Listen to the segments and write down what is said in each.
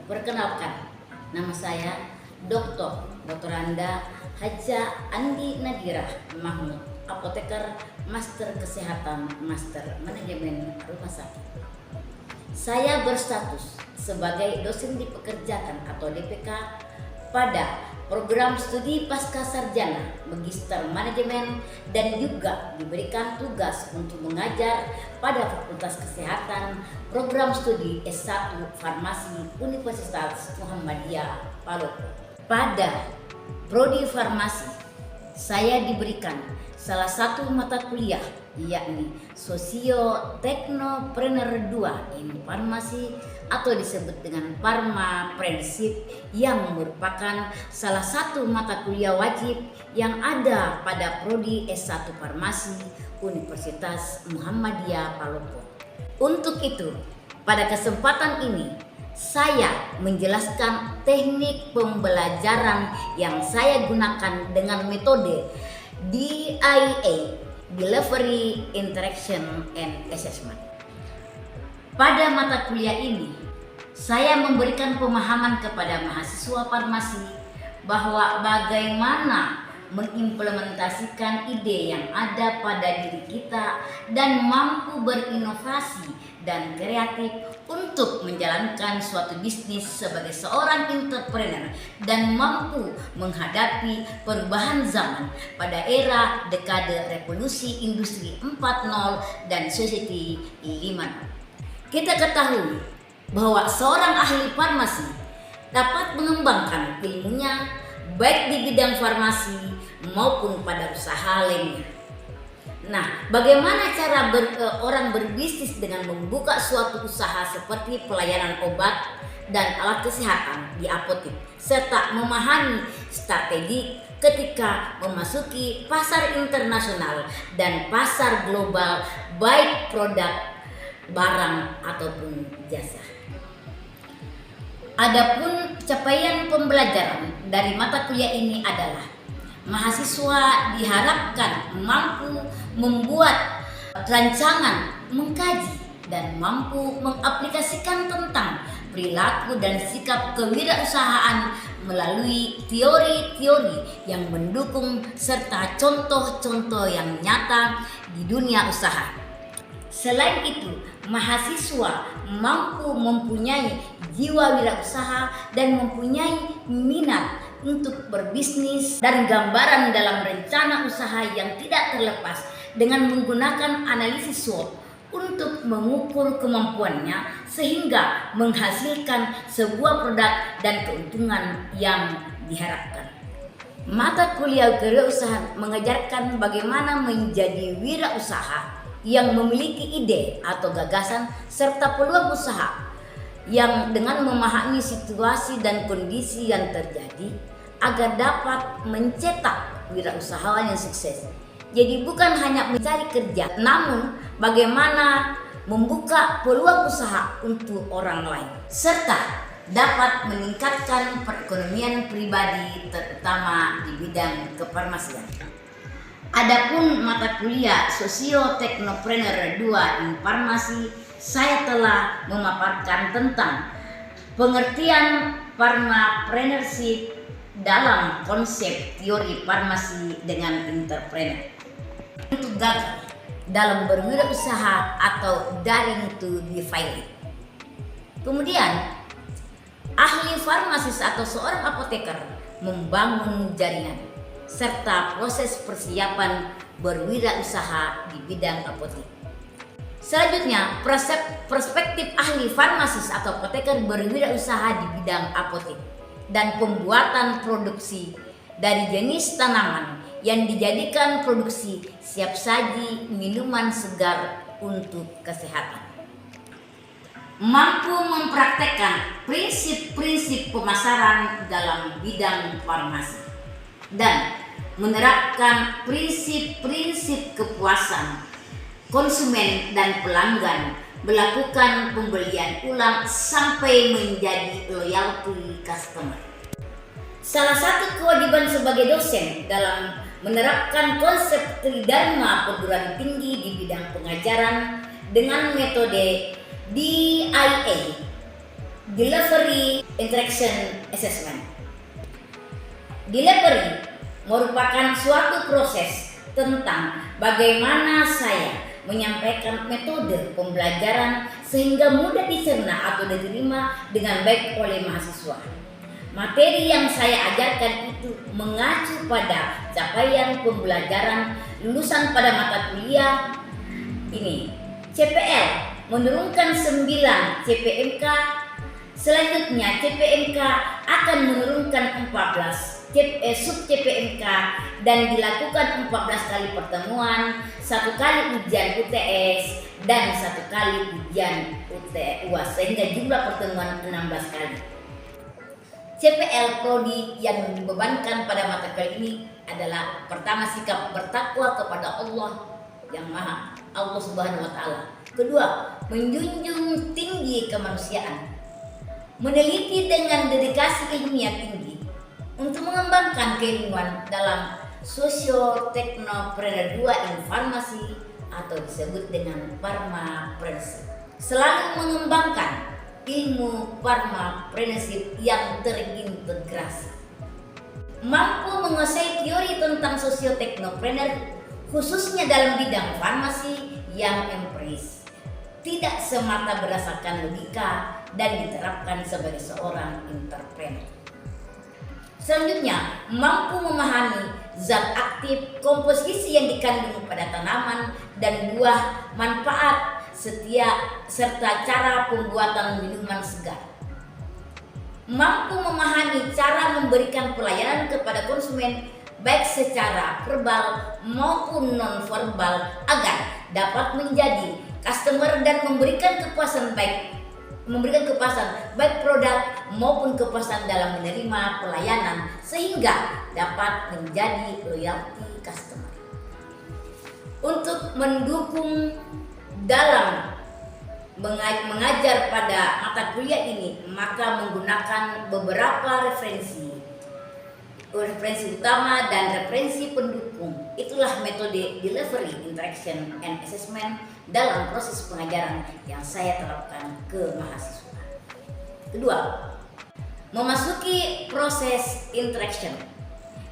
Perkenalkan, nama saya Dr. Anda Haja Andi Nadira Mahmud, apoteker, master kesehatan, master manajemen rumah sakit. Saya berstatus sebagai dosen dipekerjakan atau DPK pada program studi pasca sarjana Magister Manajemen dan juga diberikan tugas untuk mengajar pada Fakultas Kesehatan program studi S1 Farmasi Universitas Muhammadiyah Palopo. Pada prodi farmasi saya diberikan salah satu mata kuliah yakni Sosio-Teknopreneur 2 in Farmasi atau disebut dengan Pharmapreneurship, yang merupakan salah satu mata kuliah wajib yang ada pada prodi S1 Farmasi Universitas Muhammadiyah Palopo. Untuk itu, pada kesempatan ini saya menjelaskan teknik pembelajaran yang saya gunakan dengan metode DIA, Delivery, Interaction, and Assessment. Pada mata kuliah ini, saya memberikan pemahaman kepada mahasiswa farmasi bahwa bagaimana mengimplementasikan ide yang ada pada diri kita dan mampu berinovasi dan kreatif untuk menjalankan suatu bisnis sebagai seorang entrepreneur dan mampu menghadapi perubahan zaman pada era dekade revolusi industri 4.0 dan society 5.0. Kita ketahui bahwa seorang ahli farmasi dapat mengembangkan ilmunya baik di bidang farmasi maupun pada usaha lainnya. Nah, bagaimana cara orang berbisnis dengan membuka suatu usaha seperti pelayanan obat dan alat kesehatan di apotek, serta memahami strategi ketika memasuki pasar internasional dan pasar global baik produk, barang ataupun jasa. Adapun capaian pembelajaran dari mata kuliah ini adalah mahasiswa diharapkan mampu membuat rancangan, mengkaji, dan mampu mengaplikasikan tentang perilaku dan sikap kewirausahaan melalui teori-teori yang mendukung serta contoh-contoh yang nyata di dunia usaha. Selain itu, mahasiswa mampu mempunyai jiwa wirausaha dan mempunyai minat untuk berbisnis dan gambaran dalam rencana usaha yang tidak terlepas dengan menggunakan analisis SWOT untuk mengukur kemampuannya sehingga menghasilkan sebuah produk dan keuntungan yang diharapkan. Mata kuliah kewirausahaan mengajarkan bagaimana menjadi wirausaha yang memiliki ide atau gagasan serta peluang usaha yang dengan memahami situasi dan kondisi yang terjadi agar dapat mencetak wirausahawan yang sukses. Jadi bukan hanya mencari kerja, namun bagaimana membuka peluang usaha untuk orang lain serta dapat meningkatkan perekonomian pribadi terutama di bidang kefarmasian. Adapun mata kuliah Sosio-Teknopreneur 2 in Farmasi, saya telah memaparkan tentang pengertian Pharmapreneurship dalam konsep teori farmasi dengan entrepreneur. Untuk gagal dalam berwirausaha atau daring to defiling. Kemudian, ahli farmasis atau seorang apoteker membangun jaringan serta proses persiapan berwirausaha di bidang apotek. Selanjutnya, perspektif ahli farmasis atau apoteker berwirausaha di bidang apotek dan pembuatan produksi dari jenis tanaman yang dijadikan produksi siap saji minuman segar untuk kesehatan. Mampu mempraktekkan prinsip-prinsip pemasaran dalam bidang farmasi dan menerapkan prinsip-prinsip kepuasan konsumen dan pelanggan, melakukan pembelian ulang sampai menjadi loyalty customer. Salah satu kewajiban sebagai dosen dalam menerapkan konsep tridharma perguruan tinggi di bidang pengajaran dengan metode DIA, Delivery Interaction Assessment. Delivery merupakan suatu proses tentang bagaimana saya menyampaikan metode pembelajaran sehingga mudah dicerna atau diterima dengan baik oleh mahasiswa. Materi yang saya ajarkan itu mengacu pada capaian pembelajaran lulusan pada mata kuliah ini. CPL menurunkan 9 CPMK, selanjutnya CPMK akan menurunkan 14 sub CPMK dan dilakukan 14 kali pertemuan, 1 kali ujian UTS dan 1 kali ujian UAS sehingga jumlah pertemuan 16 kali. CPL prodi yang dibebankan pada mata kuliah ini adalah pertama sikap bertakwa kepada Allah yang Maha, Allah Subhanahu wa taala. Kedua, menjunjung tinggi kemanusiaan. Meneliti dengan dedikasi ilmiah tinggi untuk mengembangkan keilmuan dalam Socio-Teknopreneur 2 in Farmasi atau disebut dengan Pharmapreneurship. Selalu mengembangkan ilmu Pharmapreneurship yang terintegrasi. Mampu menguasai teori tentang Socio-Teknopreneur khususnya dalam bidang farmasi yang empiris, tidak semata berdasarkan logika dan diterapkan sebagai seorang entrepreneur. Selanjutnya, mampu memahami zat aktif, komposisi yang dikandung pada tanaman dan buah, manfaat, serta cara pembuatan minuman segar. Mampu memahami cara memberikan pelayanan kepada konsumen baik secara verbal maupun non-verbal agar dapat menjadi customer dan memberikan kepuasan baik produk maupun kepuasan dalam menerima pelayanan sehingga dapat menjadi loyalty customer. Untuk mendukung dalam mengajar pada mata kuliah ini, maka menggunakan beberapa referensi utama dan referensi pendukung. Itulah metode Delivery Interaction and Assessment dalam proses pengajaran yang saya terapkan ke mahasiswa. Kedua, memasuki proses interaction.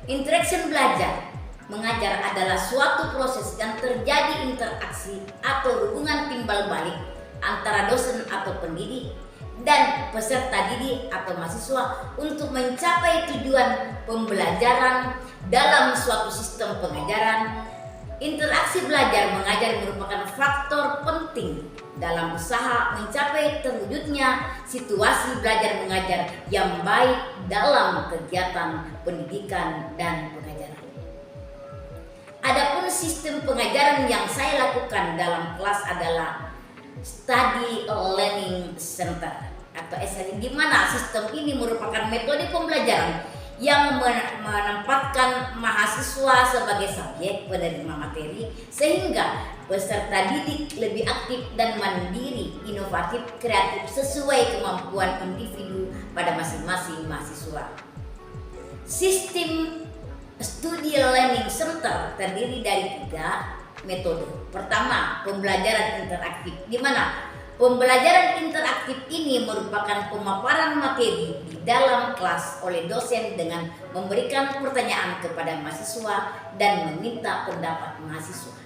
Interaction belajar mengajar adalah suatu proses yang terjadi interaksi atau hubungan timbal balik antara dosen atau pendidik dan peserta didik atau mahasiswa untuk mencapai tujuan pembelajaran dalam suatu sistem pengajaran. Interaksi belajar mengajar merupakan faktor penting dalam usaha mencapai terwujudnya situasi belajar mengajar yang baik dalam kegiatan pendidikan dan pengajaran. Adapun sistem pengajaran yang saya lakukan dalam kelas adalah Study Learning Center atau SLC, di mana sistem ini merupakan metode pembelajaran yang menempatkan mahasiswa sebagai subjek penerima materi sehingga peserta didik lebih aktif dan mandiri, inovatif, kreatif sesuai kemampuan individu pada masing-masing mahasiswa. Sistem Study Learning Center terdiri dari 3 metode. Pertama, pembelajaran interaktif, di mana pembelajaran interaktif ini merupakan pemaparan materi di dalam kelas oleh dosen dengan memberikan pertanyaan kepada mahasiswa dan meminta pendapat mahasiswa.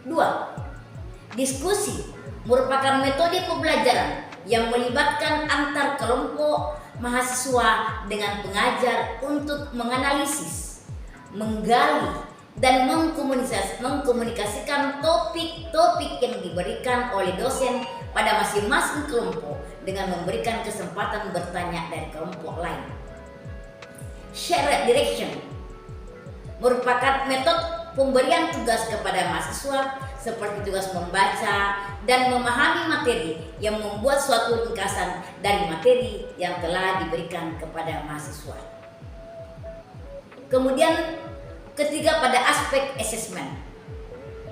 2. Diskusi merupakan metode pembelajaran yang melibatkan antar kelompok mahasiswa dengan pengajar untuk menganalisis, menggali, dan mengkomunikasikan topik-topik yang diberikan oleh dosen pada masing-masing kelompok dengan memberikan kesempatan bertanya dari kelompok lain. Shared direction merupakan metode pemberian tugas kepada mahasiswa seperti tugas membaca dan memahami materi yang membuat suatu ringkasan dari materi yang telah diberikan kepada mahasiswa. Kemudian ketiga, pada aspek assessment.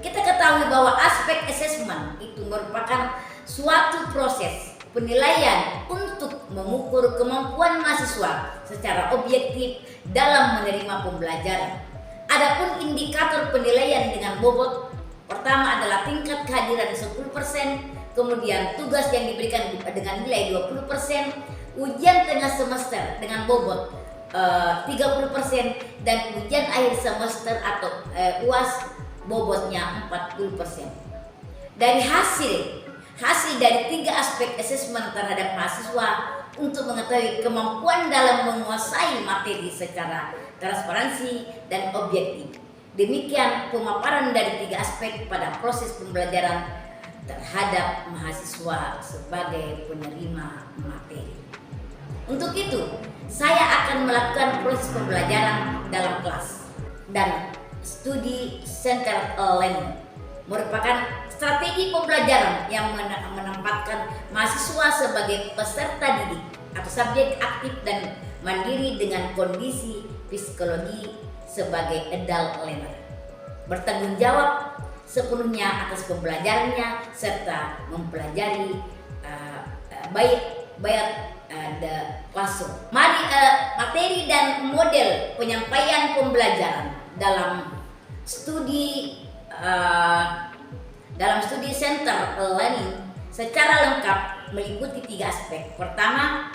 Kita ketahui bahwa aspek assessment itu merupakan suatu proses penilaian untuk mengukur kemampuan mahasiswa secara objektif dalam menerima pembelajaran. Adapun indikator penilaian dengan bobot, pertama adalah tingkat kehadiran 10%, kemudian tugas yang diberikan dengan nilai 20%, ujian tengah semester dengan bobot 30% dan ujian akhir semester atau UAS bobotnya 40%. Dari hasil dari 3 aspek asesmen terhadap mahasiswa untuk mengetahui kemampuan dalam menguasai materi secara transparansi dan objektif. Demikian pemaparan dari 3 aspek pada proses pembelajaran terhadap mahasiswa sebagai penerima materi. Untuk itu, saya akan melakukan proses pembelajaran dalam kelas dan studi centered learning merupakan strategi pembelajaran yang menempatkan mahasiswa sebagai peserta didik atau subjek aktif dan mandiri dengan kondisi psikologi sebagai adult learner, bertanggung jawab sepenuhnya atas pembelajarannya serta mempelajari baik the classroom. Mari materi dan model penyampaian pembelajaran dalam studi center learning secara lengkap meliputi 3 aspek. Pertama,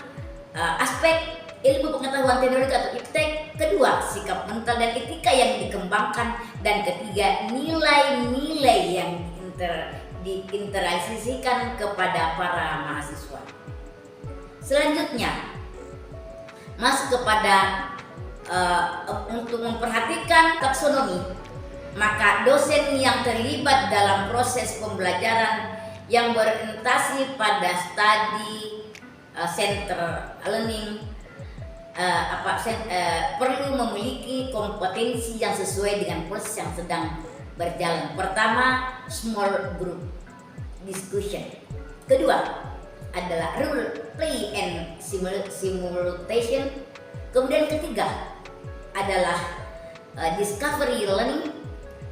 aspek ilmu pengetahuan teknologi atau iptek. Kedua, sikap mental dan etika yang dikembangkan. Dan ketiga, nilai-nilai yang diinteraksikan kepada para mahasiswa. Selanjutnya, masuk kepada untuk memperhatikan taksonomi, maka dosen yang terlibat dalam proses pembelajaran yang berorientasi pada study center learning perlu memiliki kompetensi yang sesuai dengan proses yang sedang berjalan. Pertama, small group discussion. Kedua adalah role play and simulation. Kemudian ketiga adalah discovery learning.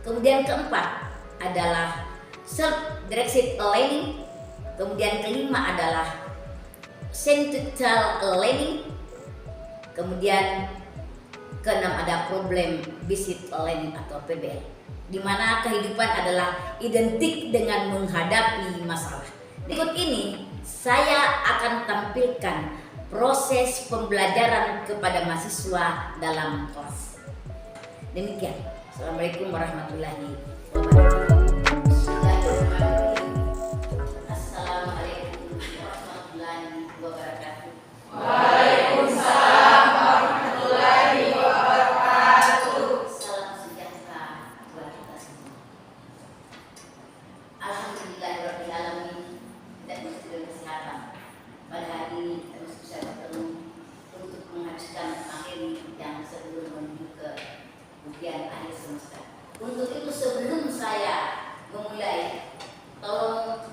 Kemudian keempat adalah self-directed learning. Kemudian kelima adalah synthetic learning. Kemudian keenam ada problem based learning atau PBL, di mana kehidupan adalah identik dengan menghadapi masalah. Berikut ini saya akan tampilkan proses pembelajaran kepada mahasiswa dalam kelas. Demikian. Assalamualaikum warahmatullahi wabarakatuh. Assalamualaikum warahmatullahi wabarakatuh. Waalaikumsalam warahmatullahi wabarakatuh. Salam sejahtera buat kita semua. Alhamdulillahirabbil alamin dan muslim kesehatan. Pada hari ini kita masih bisa bertemu untuk menghabiskan materi yang sebelum menuju ke ujian akhir semester. Untuk itu sebelum saya memulai, tolong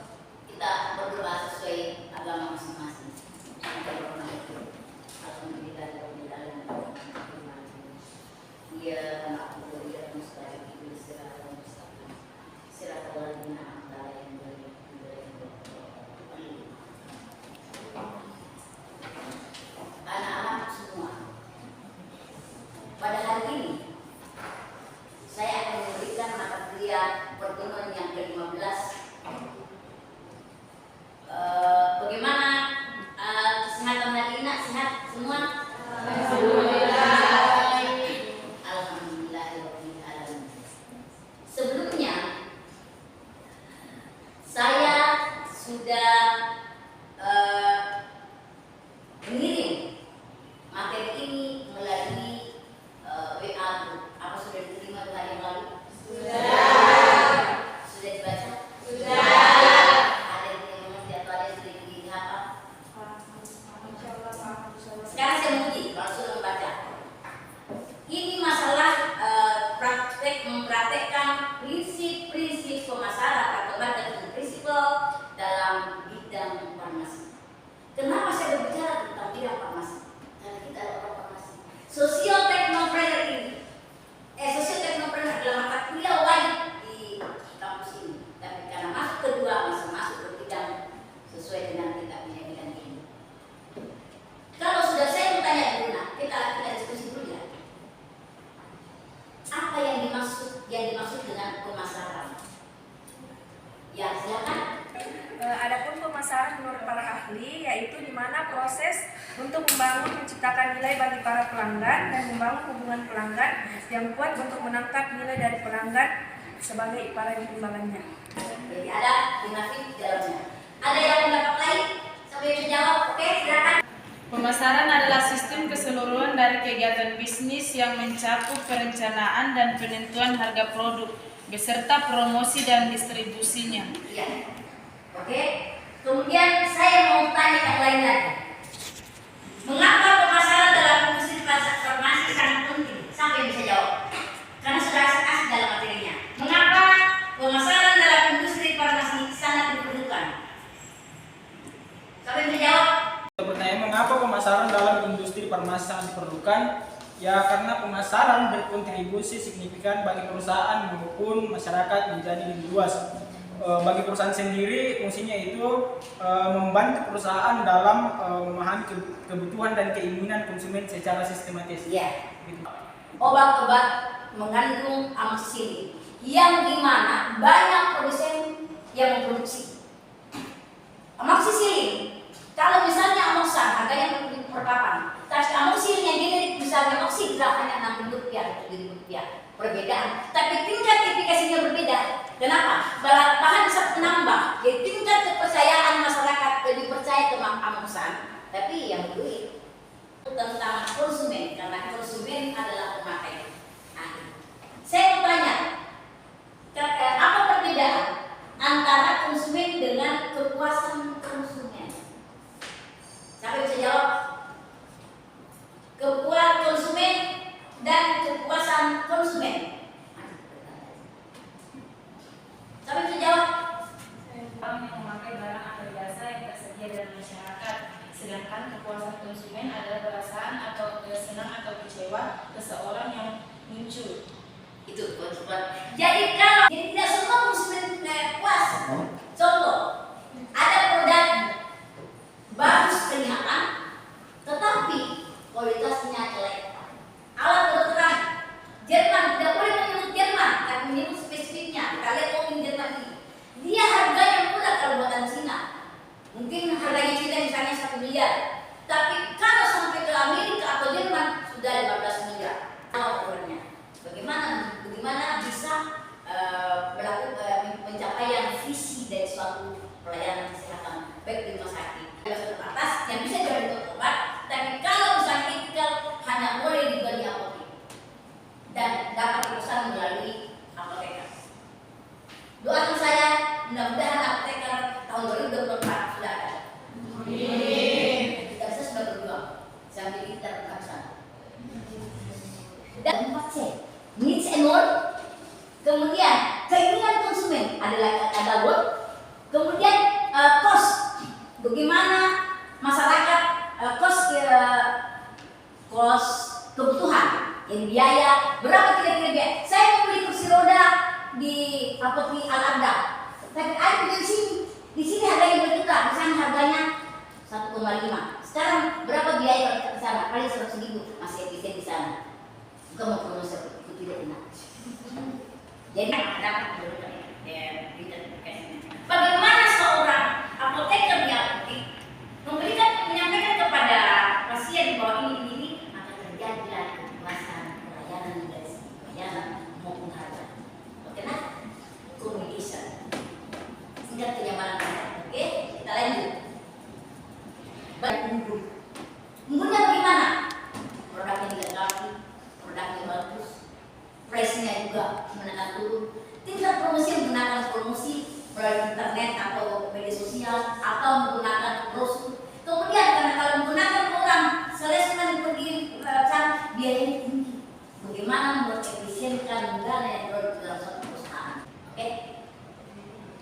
kita berdoa sesuai agama masing-masing. Anak-anak semua, pada hari ini saya akan memberikan mata kuliah pertemuan yang ke-15 menciptakan nilai bagi para pelanggan dan membangun hubungan pelanggan yang kuat untuk menangkap nilai dari pelanggan sebagai para imbalannya. Jadi ada dinamik di dalamnya. Ada yang mendapat lain? Sampai bisa jawab? Oke, silakan. Pemasaran adalah sistem keseluruhan dari kegiatan bisnis yang mencakup perencanaan dan penentuan harga produk beserta promosi dan distribusinya. Iya. Oke. Kemudian saya mau tanya yang lain lagi. Mengapa pemasaran dalam industri transformasi sangat penting? Sampai bisa jawab. Karena sudah saya kasih dalam materinya. Mengapa pemasaran dalam industri farmasi sangat diperlukan? Sampai bisa jawab. Bertanya mengapa pemasaran dalam industri farmasi sangat diperlukan? Ya karena pemasaran berkontribusi signifikan bagi perusahaan maupun masyarakat menjadi lebih luas. Bagi perusahaan sendiri fungsinya itu membantu perusahaan dalam memahami kebutuhan dan keinginan konsumen secara sistematis. Ya. Obat-obat mengandung amoxicillin yang dimana banyak produsen yang memproduksi amoxicillin. Kalau misalnya amoxan harganya per papan, tapi amoxicillin yang generik misalnya oxigral hanya Rp60 atau Rp7.000 perbedaan, tapi tingkat efikasinya berbeda. Kenapa? Bahan bisa menambah, jadi tingkat kepercayaan masyarakat lebih percaya ke amoxan, tapi yang duit tentang konsumen karena konsumen adalah pemakai. Saya mau tanya, apa perbedaan antara konsumen dengan kepuasan konsumen? Siapa bisa jawab? Kepuasan konsumen dan kepuasan konsumen. Siapa bisa jawab? Orang yang memakai barang atau jasa yang tersedia dalam masyarakat, sedangkan kepuasan konsumen adalah perasaan atau senang atau kecewa seseorang yang muncul. Itu konsumen. Jadi kalau tidak semua konsumen puas. Contoh, ada produk bagus kelihatan, tetapi kualitasnya jelek. Alat kedokteran Jerman, tidak boleh menyebut Jerman, tapi menyebut spesifiknya. Kita lihat ngomongin Jerman ini. Dia harganya murah kalau buatan Cina. Mungkin harganya Cina misalnya 1 miliar, tapi kalau sampai ke Amerika atau Jerman sudah 15 miliar. Ordernya. Bagaimana bisa melakukan pencapaian visi dari suatu pelayanan kesehatan baik di rumah sakit terbatas yang bisa jadi obat, tapi kalau misalnya etikal hanya boleh dijual di apotek dan dapat dipesan melalui apoteker. Doakan saya mudah-mudahan apoteker tahun 2024 sudah ada. Kita bisa sudah berjuang sambil kita berkasa. Dan 4C, needs and want. Kemudian keinginan konsumen ada want. Kemudian cost, bagaimana masyarakat cost kebutuhan, yang biaya berapa kira-kira biaya. Saya mau beli kursi roda di apotek Al-Arda, tapi ada di sini harganya berjuta, misalnya harganya 1,5. Sekarang berapa biaya kalau kita ke sana? Paling 100.000 masih efisien di sana. Bukan mau promosi itu tidak enak. Jadi dapat bagaimana seorang apoteker di apotek menyampaikan kepada pasien bahwa ini akan terjadilah kepuasan pelayanan dari segi pelayanan maupun harga. Kenapa? Communication. Sehingga kenyamanan kita. Oke, kita lanjut. Unggulnya bagaimana? Produknya dilengkapi, produknya bagus, price-nya juga menekan turun. Tingkat promosi menggunakan promosi melalui internet atau media sosial atau menggunakan brosur. Kemudian karena kalau menggunakan orang salesman pergi cara biayanya tinggi. Bagaimana mengefisienkan dana yang produk dalam satu perusahaan? Oke.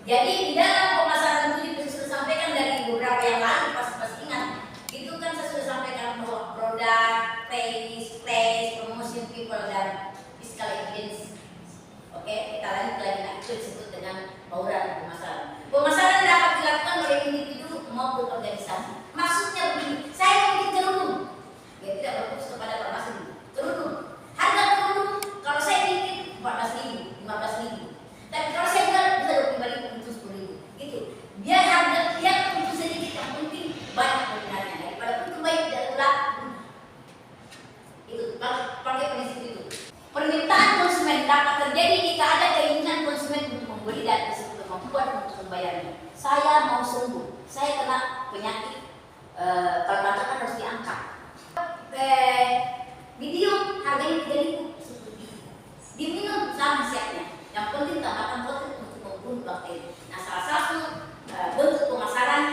Jadi di dalam pemasaran itu sudah sampaikan dari beberapa yang lalu pas ingat. Itu kan saya sudah sampaikan bahwa produk, place, promotion, people dan fiscal evidence. Oke, kita lanjut lagi. Nah, itu disebut dengan bauran pemasaran. Pemasaran dapat dilakukan oleh individu maupun organisasi. Maksudnya begini, saya bikin kerudung, ya tidak berfokus kepada farmasi. Kerudung, harga kerudung kalau saya bikin 14.000, 15.000. Tapi kalau saya jual bisa 25.000 untuk 10.000. Gitu. Biar harga yang untuk sedikit yang penting banyak peminatnya. Daripada untuk baik tidak ulang saya mau sembuh, saya kena penyakit, kalau batuk kan harus diangkat. Didium harganya 3.000, diminum sama siapnya. Yang penting tambahkan protein untuk membunuh bakteri. Nah, salah satu bentuk pemasaran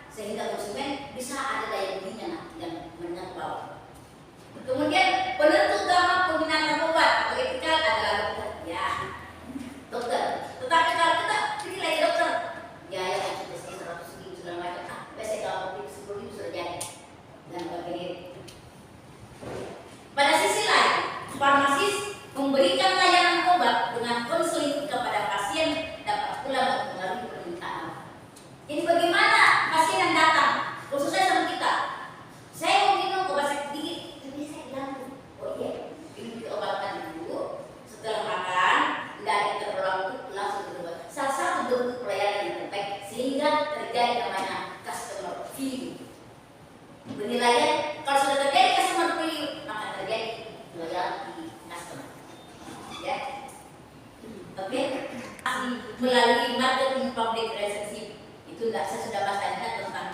sehingga konsumen bisa ada daya belinya nanti dan menengah ke bawah. Kemudian penentu utama penggunaan obat atau etikal adalah dokter. Ya, dokter. Tetapi kalau kita pilih lagi dokter, ya kita 100.000 segala macam. Biasanya kalau 10.000 sudah jadi dan begini. Pada sisi lain, farmasis memberikan layanan obat dengan konseling kepada pasien dapat pula mempengaruhi permintaan. Ini bagaimana pasien yang datang, khususnya sama kita. Saya mau minum obat sakit gigi, tapi saya bilang, oh iya, ini diobatkan dulu. Setelah makan, tidak ada terlalu langsung berobat. Salah satu bentuk pelayanan yang terbaik sehingga terjadi namanya customer value. Penilaian kalau sudah terjadi customer value, maka terjadi loyalty customer. Ya, oke. Melalui marketing public relationship itu saya sudah bahas tadi tentang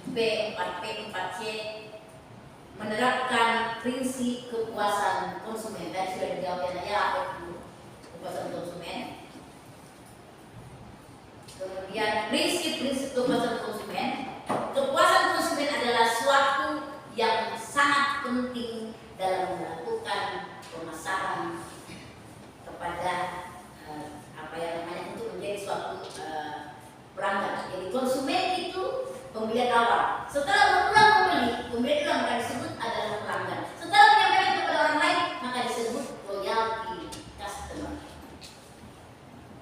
P4P 4C, menerapkan prinsip kepuasan konsumen. Tadi sudah dijawab ya, apa itu kepuasan konsumen. Kemudian prinsip-prinsip kepuasan konsumen. Kepuasan konsumen adalah suatu yang sangat penting dalam melakukan pemasaran kepada apa yang namanya untuk menjadi suatu pelanggan. Jadi konsumen itu pembelian awal. Setelah berulang membeli, pembelian itu akan disebut adalah pelanggan. Setelah menyampaikan kepada orang lain, maka disebut loyalty customer.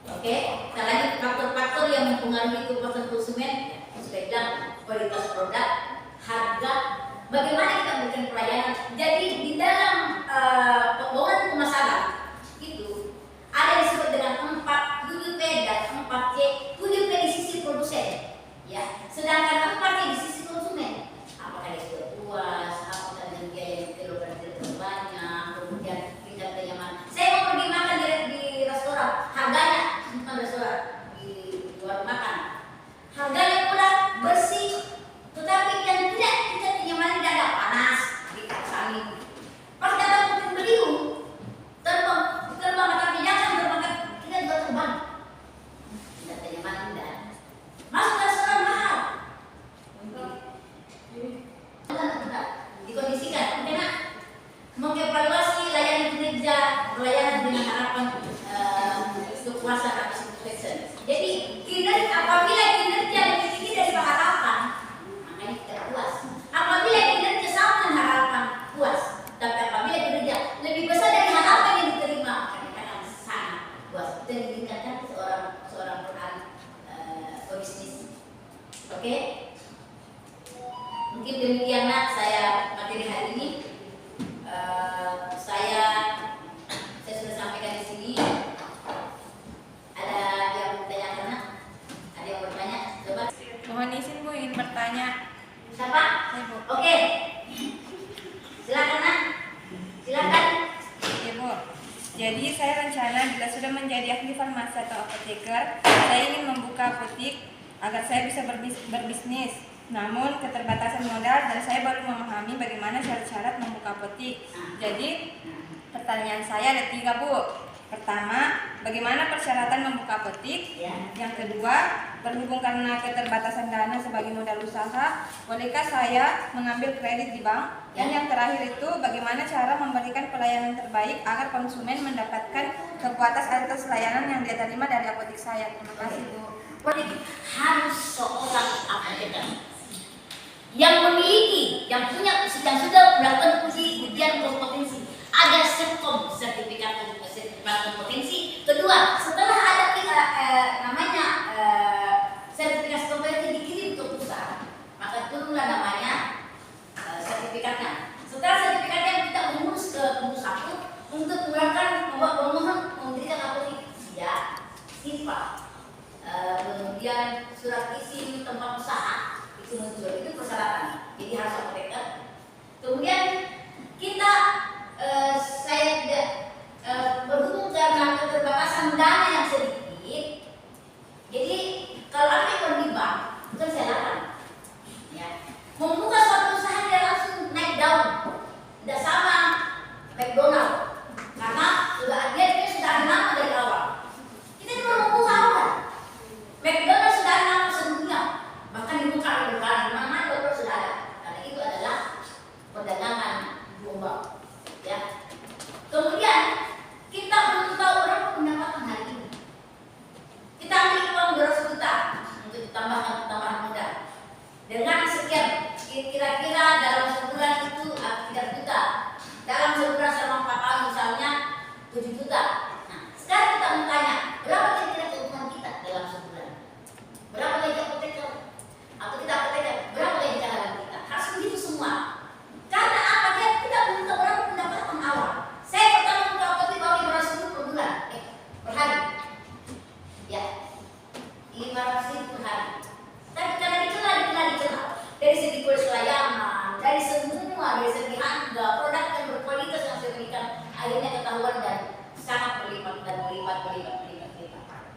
Oke, kita lanjut faktor-faktor yang mempengaruhi kepuasan konsumen. Sudah bilang kualitas produk, harga, bagaimana kita memberikan pelayanan. Jadi di dalam pembangunan pemasaran itu ada yang disebut dengan 7P dan 4C. 7P di sisi produsen, ya. Sedangkan 4C di sisi konsumen. Apakah dia sudah puas? Apakah dia yang kilogram terbanyak? Kemudian tingkat kenyamanan. Saya mau pergi makan di restoran, harganya bukan restoran, di luar makan. Harganya pula bersih, tetapi yang tidak tingkat kenyamanan tidak ada, panas, dikasih angin. Pas datang ke beliau, terbang tapi jangan terbang, kita juga terbang. Tidak kenyamanan tidak. Masuk restoran mahal. Dikondisikan, karena mengevaluasi layanan kinerja, pelayanan dengan harapan kepuasan atau satisfaction. Jadi apabila kinerja lebih tinggi dari harapan, makanya kita puas. Apabila kinerja sama dengan harapan, puas. Tapi apabila kinerja lebih besar dari harapan yang diterima, kita akan sangat puas. Dan meningkatkan seorang pebisnis. Oke? Mungkin demikianlah saya materi hari ini. Saya sudah sampaikan di sini. Ada yang bertanya? Ada yang bertanya? Coba. Mohon izin Bu, ingin bertanya. Siapa? Saya Bu. Oke. Silakan Nak. Silakan. Ya Bu. Jadi saya rencana bila sudah menjadi ahli farmasi atau apoteker, saya ingin membuka apotek agar saya bisa berbisnis. Namun keterbatasan modal dan saya baru memahami bagaimana syarat-syarat membuka apotek. Jadi pertanyaan saya ada 3 Bu. Pertama, bagaimana persyaratan membuka apotek? Ya. Yang kedua, berhubung karena keterbatasan dana sebagai modal usaha, bolehkah saya mengambil kredit di bank? Dan yang terakhir itu, bagaimana cara memberikan pelayanan terbaik agar konsumen mendapatkan kepuasan atas layanan yang dia terima dari apotek saya? Terima kasih Bu. Harus seorang apoteker yang memiliki, yang sudah melakukan ujian kompetensi, ada sertifikat kompetensi. Kedua, setelah ada sertifikat kompetensi dikirim ke pusat, maka turunlah namanya sertifikatnya. Setelah sertifikatnya kita mengurus ke pusat untuk mengeluarkan pemohon memberikan apotek siap, sifat. Kemudian surat izin tempat usaha itu muncul, itu persyaratan. Jadi harus apoteker. Kemudian uang. Ya. Kemudian kita belum tahu berapa pendapatan hari ini. Kita ambil uang 200 juta untuk tambahan modal. Dengan sekian, kira-kira dalam sebulan itu 3 juta. Dalam sebulan selama 4 tahun misalnya 7 juta. Nah, sekarang kita mau tanya, berapa kira-kira keuntungan kita dalam sebulan? Berapa gaji apoteker? Atau kita apoteker, berapa gaji cadangan kita? Harus begitu semua. Karena apa? Kita belum tahu berapa pendapatan awal. Saya pertama buka apotek bawa 500 ribu per bulan, per hari. Ya, 500 ribu per hari. Tapi karena dikenal. Dari segi kualitas layanan, dari segi harga, produk yang berkualitas yang saya berikan, akhirnya ketahuan dan sangat berlipat.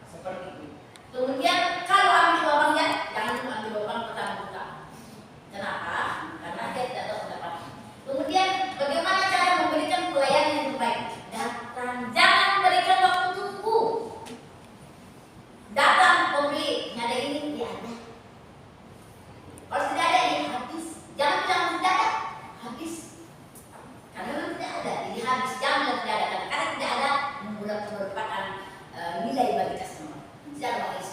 Seperti itu. Kemudian kalau ambil uangnya, jangan cuma ambil uang pertama buka. Kenapa? Karena dia tidak tahu pendapatan. Kemudian bagaimana cara memberikan pelayanan yang terbaik? Datang, jangan memberikan waktu tunggu. Datang pembeli, ada ini, dia ada. Kalau tidak ada ini habis. Jangan bilang tidak ada, habis. Karena memang tidak ada, jadi habis. Jangan bilang tidak ada, karena tidak ada merupakan nilai bagi customer. Tidak ada habis.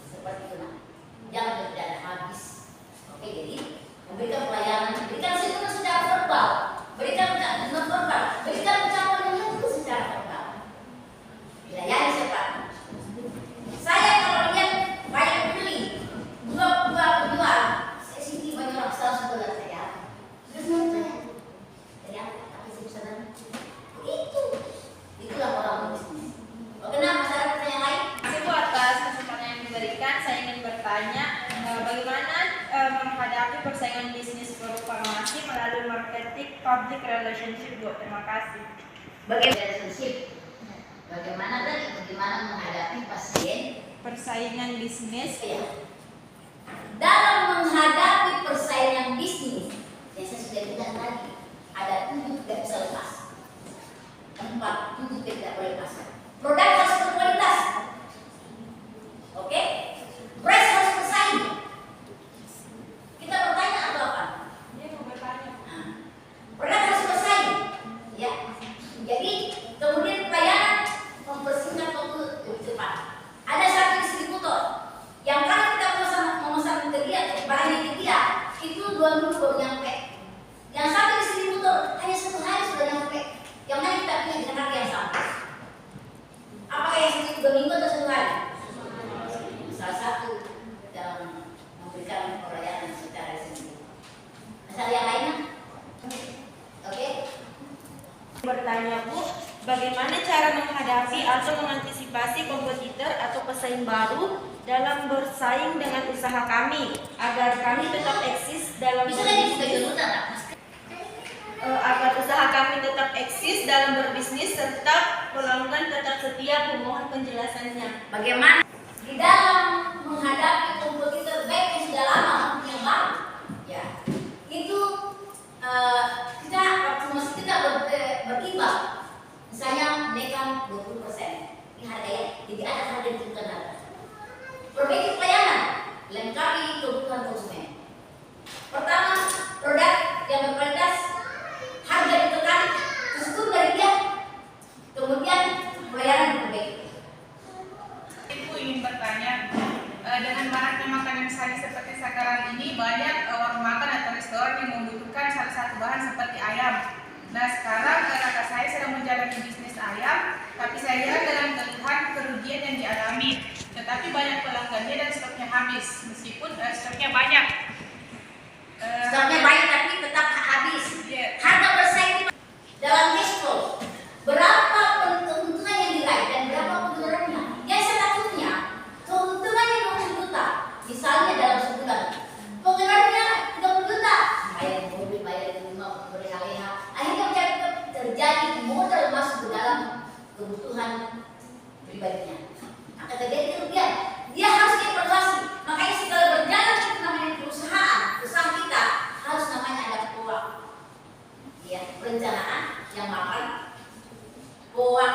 Seperti itu nah. Jangan bilang tidak ada, habis. Oke, jadi memberikan pelayanan, berikan secara verbal, berikan non verbal, berikan ucapan yang lembut secara verbal. Dilayani seperti saya kalau lihat banyak pembeli, dua penjual, saya sini banyak orang salah sebelah saya. Terus menurut saya, dari apa? Tapi saya bisa dan itulah orang bisnis. Kenapa masyarakat saya yang lain? Ibu, atas kesempatan yang diberikan, saya ingin bertanya bagaimana menghadapi persaingan bisnis produk farmasi melalui marketing public relationship, Bu. Terima kasih. Bagaimana menghadapi pasien Persaingan bisnis. ya. Dalam menghadapi persaingan bisnis, yang saya sudah bilang tadi, ada 7 tidak bisa lepas. 7 tidak boleh lepas. Produk harus berkualitas. Oke? Price harus bersaing. Kita bertanya atau apa? Dia mau bertanya. Nah, produk harus bersaing. Ya. Jadi kemudian pelayanan mempersingkat waktu lebih cepat. Ada satu distributor yang kalau kita memesan ke dia, barangnya ke dia, itu 2 minggu baru nyampe. Yang satu distributor hanya 1 hari sudah nyampe. Yang mana kita punya dengan harga yang sama. Apakah yang satu 2 minggu atau 1 hari? Salah satu dalam memberikan pelayanan secara resmi. Masalah yang lainnya? Oke? Bertanya, Bu, bagaimana cara menghadapi atau mengantisipasi kompetitor atau pesaing baru dalam bersaing dengan usaha kami agar kami tetap eksis dalam Bisa kan dibuka dulu tak? agar usaha kami tetap eksis dalam berbisnis serta pelanggan tetap setia. Mohon penjelasannya. Bagaimana di dalam menghadapi kompetitor baik yang sudah lama maupun yang baru, ya itu masih kita berkimbang. Misalnya menaikkan 20%, ini harganya, jadi ada harga yang ditentukan harga. Perbaiki pelayanan, lengkapi kebutuhan konsumen. Pertama, produk yang berkualitas, harga ditekan, tersebut dari dia. Kemudian pelayanan diperbaiki. Ibu ingin bertanya, dengan maraknya makanan sari seperti sekarang ini, banyak warung makan atau restoran yang membutuhkan salah satu bahan seperti ayam. Nah, sekarang kakak saya sedang menjalani bisnis ayam, tapi saya lihat dengan keluhan kerugian yang dialami. Tetapi banyak pelanggannya dan stoknya habis, meskipun stoknya banyak. Stoknya baik tapi tetap habis. Harga bersaing dalam cash flow. Berapa keuntungan yang diraih dan berapa pengeluarannya? Yang saya takutnya keuntungannya 20 juta, misalnya dalam sebulan. Pengeluarannya 30 juta. Bayar mobil, bayar rumah, berleha-leha. Akhirnya terjadi modal masuk ke dalam kebutuhan pribadinya. Maka terjadi kerugian. Dia harus dievaluasi. Makanya setelah berjalan itu namanya perusahaan kita harus namanya ada POA. Ya, perencanaan yang mapan. POA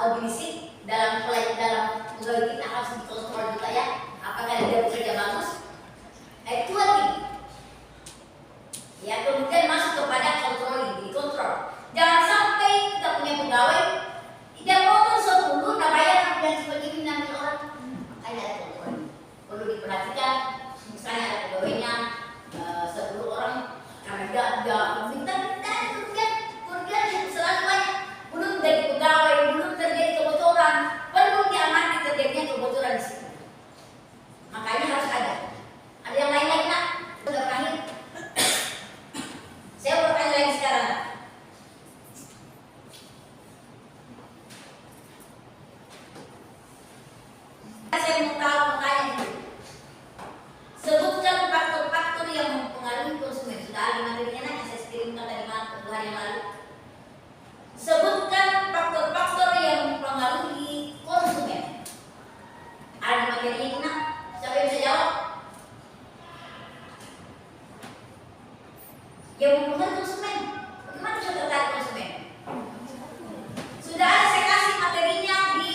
organisasi dalam pegawai kita harus dikontrol juga ya. Apakah dia bekerja bagus? Itu lagi. Ya, kemudian masuk kepada Sebutkan faktor-faktor yang mempengaruhi konsumen. Ada materi ini, nak? Siapa yang bisa jawab? Yang mempengaruhi konsumen. Bagaimana bisa tertarik konsumen? Sudah ada saya kasih materinya di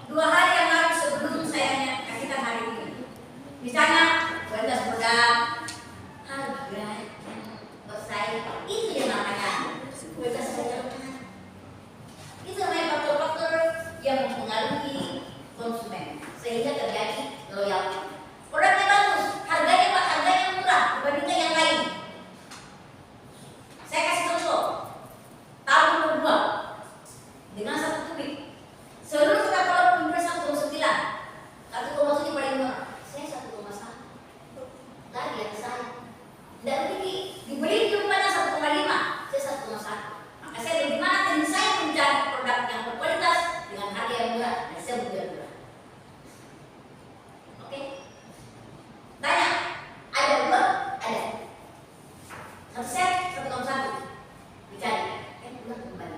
2 hari yang lalu sebelum saya kasihkan hari ini. Misalnya kualitas produk, harga, bersaing, itu yang namanya kualitas produk. Itu namanya faktor-faktor yang mempengaruhi konsumen sehingga terjadi loyalty. Produknya bagus, harganya Pak, harganya murah dibandingkan yang lain. Saya kasih contoh, tahun kedua dengan 1 kubik, seluruh kita kalau impres 1,9, 1,7 paling murah. Saya 1,1. Lagi yang saya tidak tinggi, dibeli di rumahnya 1,5, saya 1,1. Maka saya bagaimana dan saya mencari produk yang berkualitas dengan harga yang murah dan saya menjual murah. Oke? Tanya, ada 2? Ada. Satu set 1,1 dicari. Pulang kembali,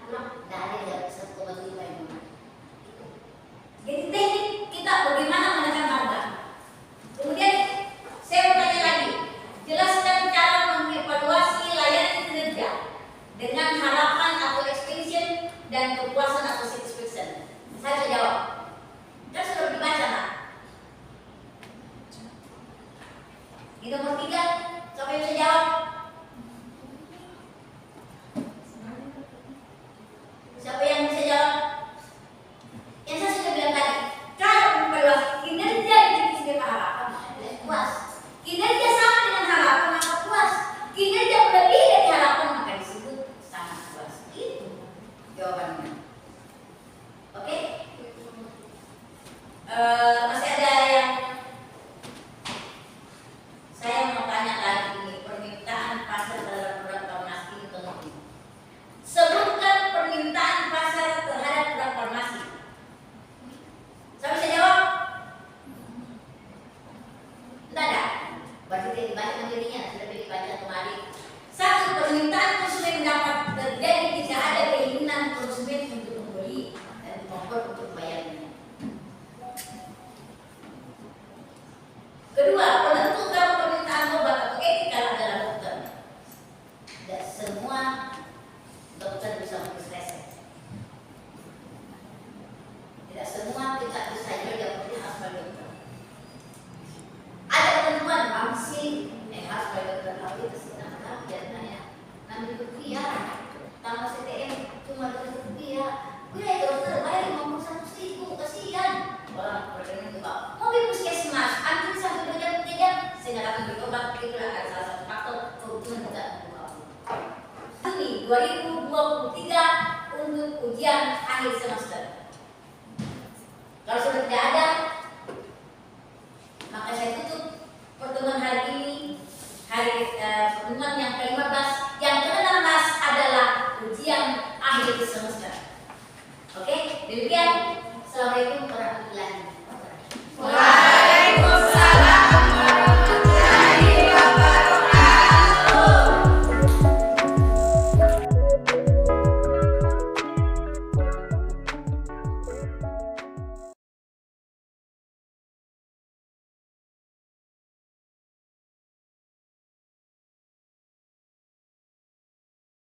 pulang tidak ada yang 1,7 yang murah. Jadi teknik kita bagaimana menekan harga. Kemudian saya mau tanya lagi, jelaskan cara mengevaluasi layanan kinerja dengan harapan atau expectation dan kepuasan atau satisfaction. Saya bisa jawab. Kan sudah dibaca, Pak. Di nomor 3, siapa yang bisa jawab? Siapa yang bisa jawab? Yang saya sudah bilang tadi, cara mengevaluasi kinerja dengan harapan adalah puas. Kinerja sama dengan harapan maka puas. Kinerja melebihi dari harapan maka disebut sangat puas. Itu jawabannya. Oke? Masih ada yang saya mau tanya lagi ini, permintaan pasar terhadap produk farmasi itu penting. Sebutkan permintaan pasar terhadap produk farmasi. Saya bisa jawab? Tidak ada. Berarti tidak dibaca materinya, sudah dibaca kemarin. 1. Permintaan konsumen dapat terjadi jika ada keinginan konsumen untuk membeli dan kemampuan untuk membayarnya. Kedua, penentu utama permintaan obat atau etikal adalah dokter. Tidak semua dokter bisa menulis resep. Tidak semua kita bisa jual yang penting harus bayar dokter. Ada ketentuan mamsi yang harus bayar dokter. Tapi itu sedang biasanya Rp6.000 tambah CTM cuma Rp2.000. Gue ya dokter bayar Rp51.000, kasihan. Orang berdengar juga mobil puskesmas antri sampai 2 jam 3 jam sehingga dapat berobat. Itulah ada salah satu faktor keuntungan juga. Juni 2023 untuk ujian akhir semester. Kalau sudah tidak ada, maka saya tutup pertemuan hari ini. Pertemuan yang ke-15, yang ke-16 adalah ujian akhir semester. Oke, demikian. Assalamualaikum warahmatullahi wabarakatuh.